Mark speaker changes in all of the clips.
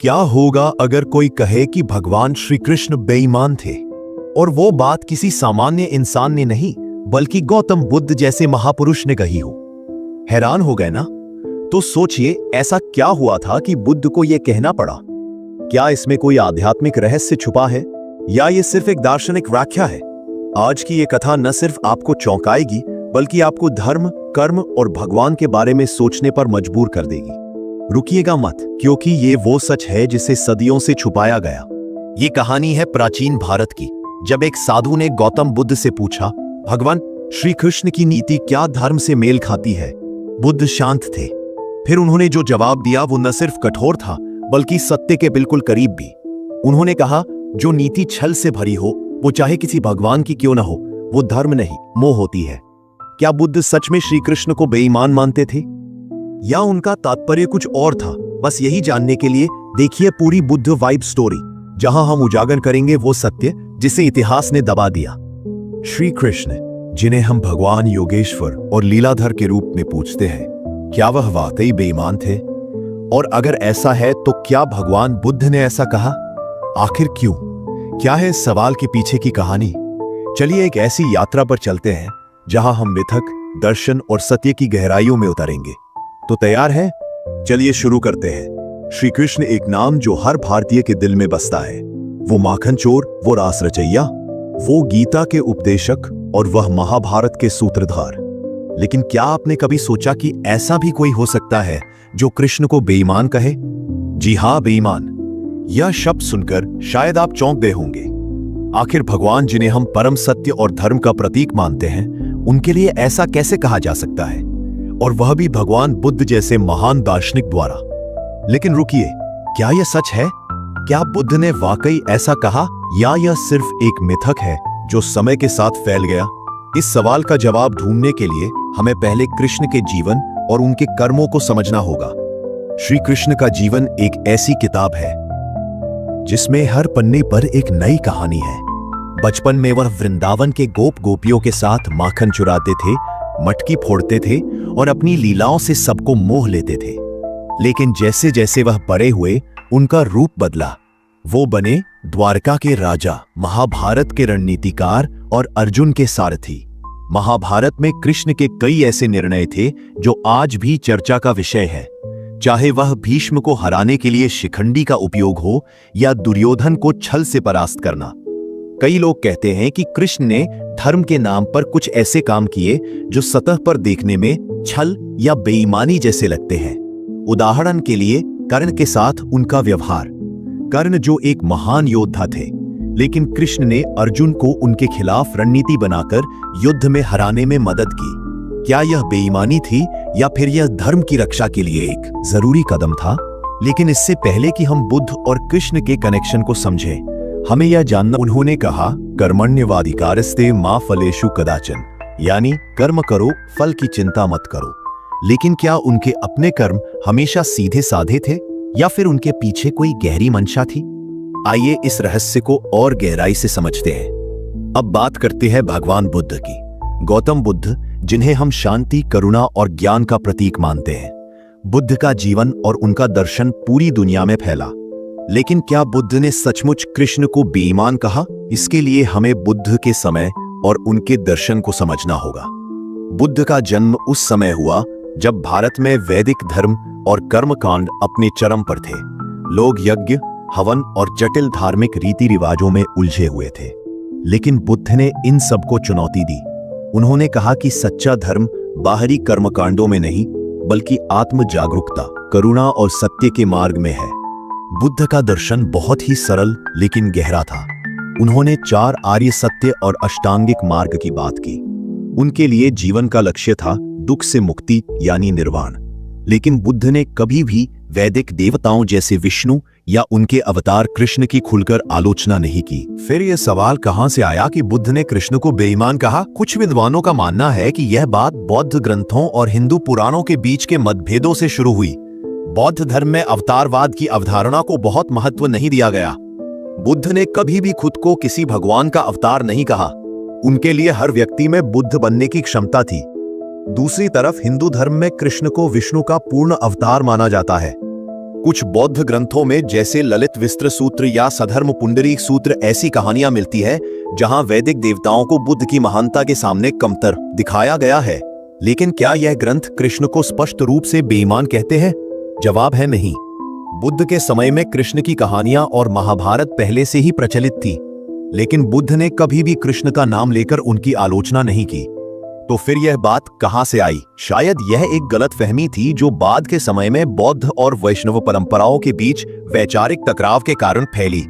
Speaker 1: क्या होगा अगर कोई कहे कि भगवान श्री कृष्ण बेईमान थे, और वो बात किसी सामान्य इंसान ने नहीं बल्कि गौतम बुद्ध जैसे महापुरुष ने कही हो? हैरान हो गए ना? तो सोचिए, ऐसा क्या हुआ था कि बुद्ध को यह कहना पड़ा? क्या इसमें कोई आध्यात्मिक रहस्य छुपा है, या ये सिर्फ एक दार्शनिक व्याख्या है? आज की ये कथा न सिर्फ आपको चौंकाएगी बल्कि आपको धर्म, कर्म और भगवान के बारे में सोचने पर मजबूर कर देगी। रुकिएगा मत, क्योंकि ये वो सच है जिसे सदियों से छुपाया गया। ये कहानी है प्राचीन भारत की, जब एक साधु ने गौतम बुद्ध से पूछा, भगवान श्री कृष्ण की नीति क्या धर्म से मेल खाती है? बुद्ध शांत थे। फिर उन्होंने जो जवाब दिया वो न सिर्फ कठोर था बल्कि सत्य के बिल्कुल करीब भी। उन्होंने कहा, जो नीति छल से भरी हो, वो चाहे किसी भगवान की क्यों न हो, वो धर्म नहीं, मोह होती है। क्या बुद्ध सच में श्री कृष्ण को बेईमान मानते थे, या उनका तात्पर्य कुछ और था? बस यही जानने के लिए देखिए पूरी बुद्ध वाइब स्टोरी, जहां हम उजागर करेंगे वो सत्य जिसे इतिहास ने दबा दिया। श्री कृष्ण, जिन्हें हम भगवान योगेश्वर और लीलाधर के रूप में पूछते हैं, क्या वह वाकई बेईमान थे? और अगर ऐसा है तो क्या भगवान बुद्ध ने ऐसा कहा? आखिर क्यों? क्या है इस सवाल के पीछे की कहानी? चलिए एक ऐसी यात्रा पर चलते हैं जहां हम मिथक, दर्शन और सत्य की गहराइयों में उतरेंगे। तो तैयार है? चलिए शुरू करते हैं। श्री कृष्ण एक नाम जो हर भारतीय के दिल में बसता है। वो माखन चोर, वो रास रचैया, वो गीता के उपदेशक और वह महाभारत के सूत्रधार। लेकिन क्या आपने कभी सोचा कि ऐसा भी कोई हो सकता है जो कृष्ण को बेईमान कहे? जी हां, बेईमान। यह शब्द सुनकर शायद आप चौंक गए होंगे। आखिर भगवान, जिन्हें हम परम सत्य और धर्म का प्रतीक मानते हैं, उनके लिए ऐसा कैसे कहा जा सकता है, और वह भी भगवान बुद्ध जैसे महान दार्शनिक द्वारा? लेकिन रुकिए, क्या यह सच है? क्या बुद्ध ने वाकई ऐसा कहा, या यह सिर्फ एक मिथक है जो समय के साथ फैल गया? इस सवाल का जवाब ढूंढने के लिए हमें पहले कृष्ण के जीवन और उनके कर्मों को समझना होगा। श्री कृष्ण का जीवन एक ऐसी किताब है जिसमें हर पन्ने पर एक नई कहानी है। बचपन में वह वृंदावन के गोप गोपियों के साथ माखन चुराते थे, मटकी फोड़ते थे और अपनी लीलाओं से सबको मोह लेते थे। लेकिन जैसे जैसे वह बड़े हुए, उनका रूप बदला। वो बने द्वारका के राजा, महाभारत के रणनीतिकार और अर्जुन के सारथी। महाभारत में कृष्ण के कई ऐसे निर्णय थे जो आज भी चर्चा का विषय है, चाहे वह भीष्म को हराने के लिए शिखंडी का उपयोग हो या दुर्योधन को छल से परास्त करना। कई लोग कहते हैं कि कृष्ण ने धर्म के नाम पर कुछ ऐसे काम किए जो सतह पर देखने में छल या बेईमानी जैसे लगते हैं। उदाहरण के लिए कर्ण के साथ उनका व्यवहार। कर्ण जो एक महान योद्धा थे, लेकिन कृष्ण ने अर्जुन को उनके खिलाफ रणनीति बनाकर युद्ध में हराने में मदद की। क्या यह बेईमानी थी, या फिर यह धर्म की रक्षा के लिए एक जरूरी कदम था? लेकिन इससे पहले कि हम बुद्ध और कृष्ण के कनेक्शन को समझें, हमें यह जानना। उन्होंने कहा, कर्मण्येवाधिकारस्ते मा फलेषु कदाचन, यानी कर्म करो, फल की चिंता मत करो। लेकिन क्या उनके अपने कर्म हमेशा सीधे साधे थे, या फिर उनके पीछे कोई गहरी मंशा थी? आइए इस रहस्य को और गहराई से समझते हैं। अब बात करते हैं भगवान बुद्ध की। गौतम बुद्ध, जिन्हें हम शांति, करुणा और ज्ञान का प्रतीक मानते हैं। बुद्ध का जीवन और उनका दर्शन पूरी दुनिया में फैला। लेकिन क्या बुद्ध ने सचमुच कृष्ण को बेईमान कहा? इसके लिए हमें बुद्ध के समय और उनके दर्शन को समझना होगा। बुद्ध का जन्म उस समय हुआ जब भारत में वैदिक धर्म और कर्मकांड अपने चरम पर थे। लोग यज्ञ, हवन और जटिल धार्मिक रीति रिवाजों में उलझे हुए थे। लेकिन बुद्ध ने इन सबको चुनौती दी। उन्होंने कहा कि सच्चा धर्म बाहरी कर्मकांडों में नहीं बल्कि आत्म जागरूकता, करुणा और सत्य के मार्ग में है। बुद्ध का दर्शन बहुत ही सरल लेकिन गहरा था। उन्होंने 4 आर्य सत्य और अष्टांगिक मार्ग की बात की। उनके लिए जीवन का लक्ष्य था दुख से मुक्ति यानी निर्वाण। लेकिन बुद्ध ने कभी भी वैदिक देवताओं जैसे विष्णु या उनके अवतार कृष्ण की खुलकर आलोचना नहीं की। फिर यह सवाल कहां से आया कि बुद्ध ने कृष्ण को बेईमान कहा? कुछ विद्वानों का मानना है कि यह बात बौद्ध ग्रंथों और हिंदू पुराणों के बीच के मतभेदों से शुरू हुई। बौद्ध धर्म में अवतारवाद की अवधारणा को बहुत महत्व नहीं दिया गया। बुद्ध ने कभी भी खुद को किसी भगवान का अवतार नहीं कहा। उनके लिए हर व्यक्ति में बुद्ध बनने की क्षमता थी। दूसरी तरफ हिंदू धर्म में कृष्ण को विष्णु का पूर्ण अवतार माना जाता है। कुछ बौद्ध ग्रंथों में जैसे ललित विस्त्र सूत्र या सधर्म पुंडरीक सूत्र ऐसी कहानियां मिलती है जहां वैदिक देवताओं को बुद्ध की महानता के सामने कमतर दिखाया गया है। लेकिन क्या यह ग्रंथ कृष्ण को स्पष्ट रूप से बेईमान कहते हैं? जवाब है नहीं। बुद्ध के समय में कृष्ण की कहानियां और महाभारत पहले से ही प्रचलित थी, लेकिन बुद्ध ने कभी भी कृष्ण का नाम लेकर उनकी आलोचना नहीं की। तो फिर यह बात कहां से आई? शायद यह एक गलतफहमी थी जो बाद के समय में बौद्ध और वैष्णव परंपराओं के बीच वैचारिक टकराव के कारण फैली।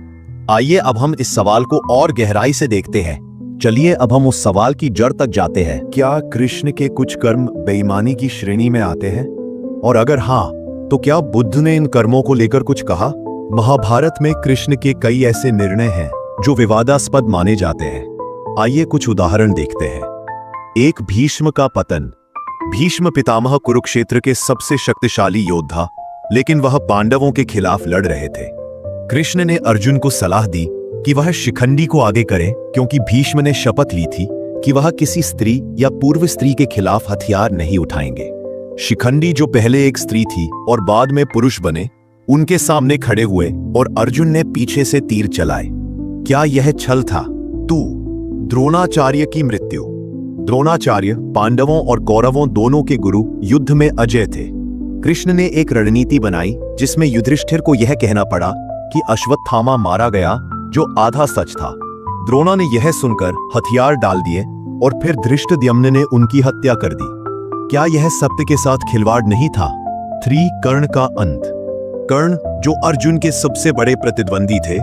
Speaker 1: आइए अब हम इस सवाल को और गहराई से देखते हैं। चलिए अब हम उस सवाल की जड़ तक जाते हैं। क्या कृष्ण के कुछ कर्म बेईमानी की श्रेणी में आते हैं? और अगर हाँ, तो क्या बुद्ध ने इन कर्मों को लेकर कुछ कहा? महाभारत में कृष्ण के कई ऐसे निर्णय हैं जो विवादास्पद माने जाते हैं। आइए कुछ उदाहरण देखते हैं। एक, भीष्म का पतन। भीष्म पितामह कुरुक्षेत्र के सबसे शक्तिशाली योद्धा, लेकिन वह पांडवों के खिलाफ लड़ रहे थे। कृष्ण ने अर्जुन को सलाह दी कि वह शिखंडी को आगे करे, क्योंकि भीष्म ने शपथ ली थी कि वह किसी स्त्री या पूर्व स्त्री के खिलाफ हथियार नहीं उठाएंगे। शिखंडी, जो पहले एक स्त्री थी और बाद में पुरुष बने, उनके सामने खड़े हुए और अर्जुन ने पीछे से तीर चलाए। क्या यह छल था? 2, द्रोणाचार्य की मृत्यु। द्रोणाचार्य पांडवों और कौरवों दोनों के गुरु, युद्ध में अजय थे। कृष्ण ने एक रणनीति बनाई जिसमें युधिष्ठिर को यह कहना पड़ा कि अश्वत्थामा मारा गया, जो आधा सच था। द्रोणा ने यह सुनकर हथियार डाल दिए और फिर धृष्टद्युम्न ने उनकी हत्या कर दी। क्या यह सत्य के साथ खिलवाड़ नहीं था? 3, कर्ण का अंत। कर्ण, जो अर्जुन के सबसे बड़े प्रतिद्वंदी थे,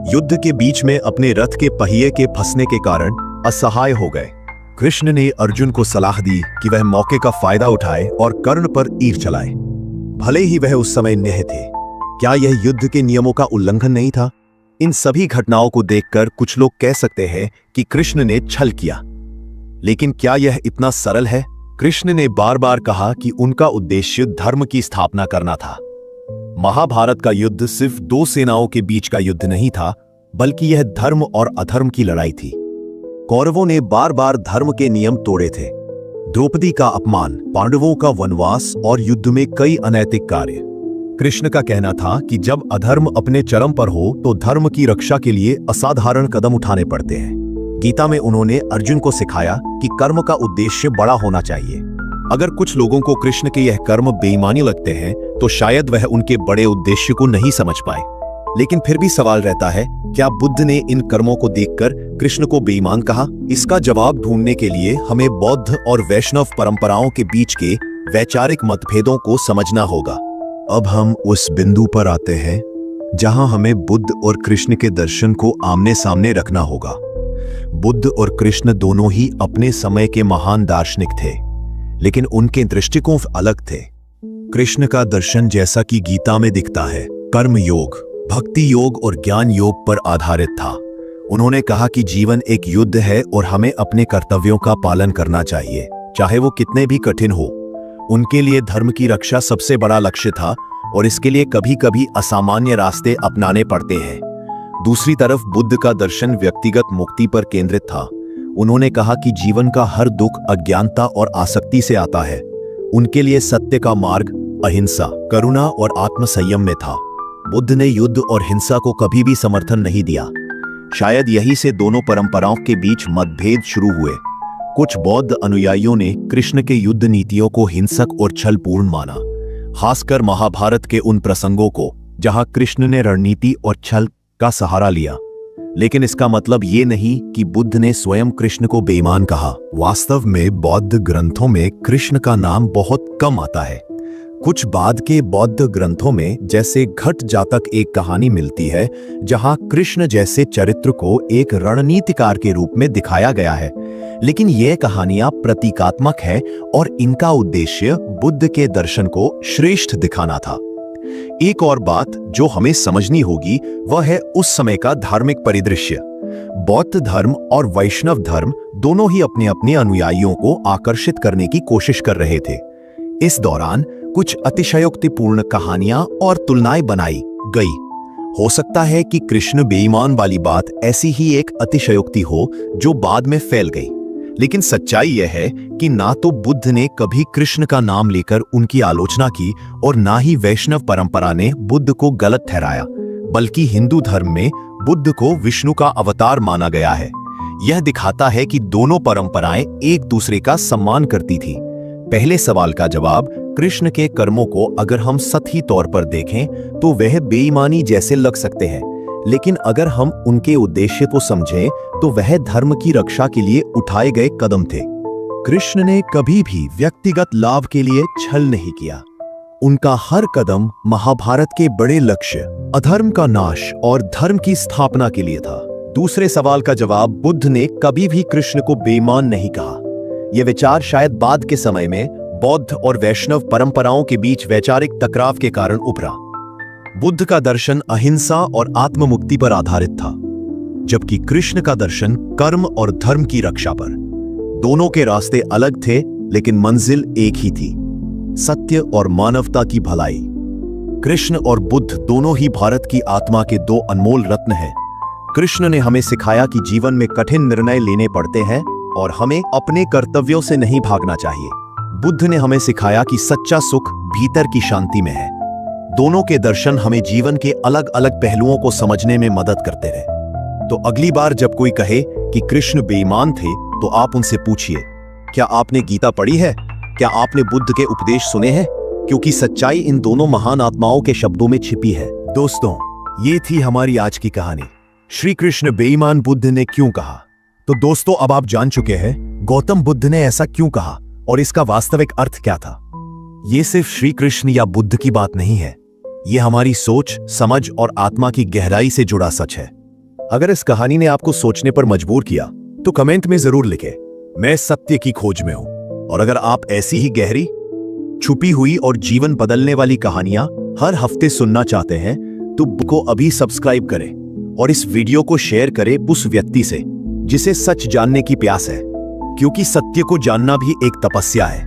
Speaker 1: युद्ध के बीच में अपने रथ के पहिए के फंसने के कारण असहाय हो गए। कृष्ण ने अर्जुन को सलाह दी कि वह मौके का फायदा उठाए और कर्ण पर तीर चलाए, भले ही वह उस समय नेह थे। क्या यह युद्ध के नियमों का उल्लंघन नहीं था? इन सभी घटनाओं को देखकर कुछ लोग कह सकते हैं कि कृष्ण ने छल किया, लेकिन क्या यह इतना सरल है? कृष्ण ने बार बार कहा कि उनका उद्देश्य धर्म की स्थापना करना था। महाभारत का युद्ध सिर्फ 2 सेनाओं के बीच का युद्ध नहीं था, बल्कि यह धर्म और अधर्म की लड़ाई थी। कौरवों ने बार बार धर्म के नियम तोड़े थे। द्रौपदी का अपमान, पांडवों का वनवास और युद्ध में कई अनैतिक कार्य। कृष्ण का कहना था कि जब अधर्म अपने चरम पर हो तो धर्म की रक्षा के लिए असाधारण कदम उठाने पड़ते हैं। गीता में उन्होंने अर्जुन को सिखाया कि कर्म का उद्देश्य बड़ा होना चाहिए। अगर कुछ लोगों को कृष्ण के यह कर्म बेईमानी लगते हैं तो शायद वह उनके बड़े उद्देश्य को नहीं समझ पाए। लेकिन फिर भी सवाल रहता है, क्या बुद्ध ने इन कर्मों को देखकर कृष्ण को बेईमान कहा? इसका जवाब ढूंढने के लिए हमें बौद्ध और वैष्णव परंपराओं के बीच के वैचारिक मतभेदों को समझना होगा। अब हम उस बिंदु पर आते हैं जहां हमें बुद्ध और कृष्ण के दर्शन को आमने सामने रखना होगा। बुद्ध और कृष्ण दोनों ही अपने समय के महान दार्शनिक थे, लेकिन उनके दृष्टिकोण अलग थे। कृष्ण का दर्शन, जैसा कि गीता में दिखता है, कर्म योग, भक्ति योग और ज्ञान योग पर आधारित था। उन्होंने कहा कि जीवन एक युद्ध है और हमें अपने कर्तव्यों का पालन करना चाहिए, चाहे वो कितने भी कठिन हो। उनके लिए धर्म की रक्षा सबसे बड़ा लक्ष्य था और इसके लिए कभी कभी असामान्य रास्ते अपनाने पड़ते हैं। दूसरी तरफ बुद्ध का दर्शन व्यक्तिगत मुक्ति पर केंद्रित था। उन्होंने कहा कि जीवन का हर दुख अज्ञानता और आसक्ति से आता है। उनके लिए सत्य का मार्ग अहिंसा, करुणा और आत्मसंयम में था। बुद्ध ने युद्ध और हिंसा को कभी भी समर्थन नहीं दिया। शायद यही से दोनों परंपराओं के बीच मतभेद शुरू हुए। कुछ बौद्ध अनुयायियों ने कृष्ण के युद्ध नीतियों को हिंसक और छलपूर्ण माना, खासकर महाभारत के उन प्रसंगों को जहां कृष्ण ने रणनीति और छल का सहारा लिया। लेकिन इसका मतलब ये नहीं कि बुद्ध ने स्वयं कृष्ण को बेईमान कहा। वास्तव में बौद्ध ग्रंथों में कृष्ण का नाम बहुत कम आता है। कुछ बाद के बौद्ध ग्रंथों में, जैसे घट जातक, एक कहानी मिलती है जहां कृष्ण जैसे चरित्र को एक रणनीतिकार के रूप में दिखाया गया है, लेकिन ये कहानियां प्रतीकात्मक है और इनका उद्देश्य बुद्ध के दर्शन को श्रेष्ठ दिखाना था। एक और बात जो हमें समझनी होगी वह है उस समय का धार्मिक परिदृश्य। बौद्ध धर्म और वैष्णव धर्म दोनों ही अपने अपने अनुयायियों को आकर्षित करने की कोशिश कर रहे थे। इस दौरान कुछ अतिशयोक्तिपूर्ण कहानियां और तुलनाएं बनाई गई। हो सकता है कि कृष्ण बेईमान वाली बात ऐसी ही एक अतिशयोक्ति हो जो बाद में फैल गई। लेकिन सच्चाई यह है कि ना तो बुद्ध ने कभी कृष्ण का नाम लेकर उनकी आलोचना की और ना ही वैष्णव परंपरा ने बुद्ध को गलत ठहराया, बल्कि हिंदू धर्म में बुद्ध को विष्णु का अवतार माना गया है। यह दिखाता है कि दोनों परंपराएं एक दूसरे का सम्मान करती थी। पहले सवाल का जवाब, कृष्ण के कर्मों को अगर हम सतही तौर पर देखें तो वह बेईमानी जैसे लग सकते हैं, लेकिन अगर हम उनके उद्देश्य को समझें तो वह धर्म की रक्षा के लिए उठाए गए कदम थे। कृष्ण ने कभी भी व्यक्तिगत लाभ के लिए छल नहीं किया। उनका हर कदम महाभारत के बड़े लक्ष्य, अधर्म का नाश और धर्म की स्थापना के लिए था। दूसरे सवाल का जवाब, बुद्ध ने कभी भी कृष्ण को बेईमान नहीं कहा। यह विचार शायद बाद के समय में बौद्ध और वैष्णव परंपराओं के बीच वैचारिक टकराव के कारण उभरा। बुद्ध का दर्शन अहिंसा और आत्ममुक्ति पर आधारित था, जबकि कृष्ण का दर्शन कर्म और धर्म की रक्षा पर। दोनों के रास्ते अलग थे, लेकिन मंजिल एक ही थी, सत्य और मानवता की भलाई। कृष्ण और बुद्ध दोनों ही भारत की आत्मा के दो अनमोल रत्न हैं। कृष्ण ने हमें सिखाया कि जीवन में कठिन निर्णय लेने पड़ते हैं और हमें अपने कर्तव्यों से नहीं भागना चाहिए। बुद्ध ने हमें सिखाया कि सच्चा सुख भीतर की शांति में है। दोनों के दर्शन हमें जीवन के अलग अलग पहलुओं को समझने में मदद करते रहे। तो अगली बार जब कोई कहे कि कृष्ण बेईमान थे, तो आप उनसे पूछिए, क्या आपने गीता पढ़ी है? क्या आपने बुद्ध के उपदेश सुने हैं? क्योंकि सच्चाई इन दोनों महान आत्माओं के शब्दों में छिपी है। दोस्तों, ये थी हमारी आज की कहानी, श्री कृष्ण बेईमान बुद्ध ने क्यों कहा। तो दोस्तों, अब आप जान चुके हैं गौतम बुद्ध ने ऐसा क्यों कहा और इसका वास्तविक अर्थ क्या था। ये सिर्फ श्री कृष्ण या बुद्ध की बात नहीं है, ये हमारी सोच, समझ और आत्मा की गहराई से जुड़ा सच है। अगर इस कहानी ने आपको सोचने पर मजबूर किया तो कमेंट में जरूर लिखें, मैं सत्य की खोज में हूं। और अगर आप ऐसी ही गहरी, छुपी हुई और जीवन बदलने वाली कहानियां हर हफ्ते सुनना चाहते हैं तो को अभी सब्सक्राइब करें और इस वीडियो को शेयर करें उस व्यक्ति से जिसे सच जानने की प्यास है, क्योंकि सत्य को जानना भी एक तपस्या है।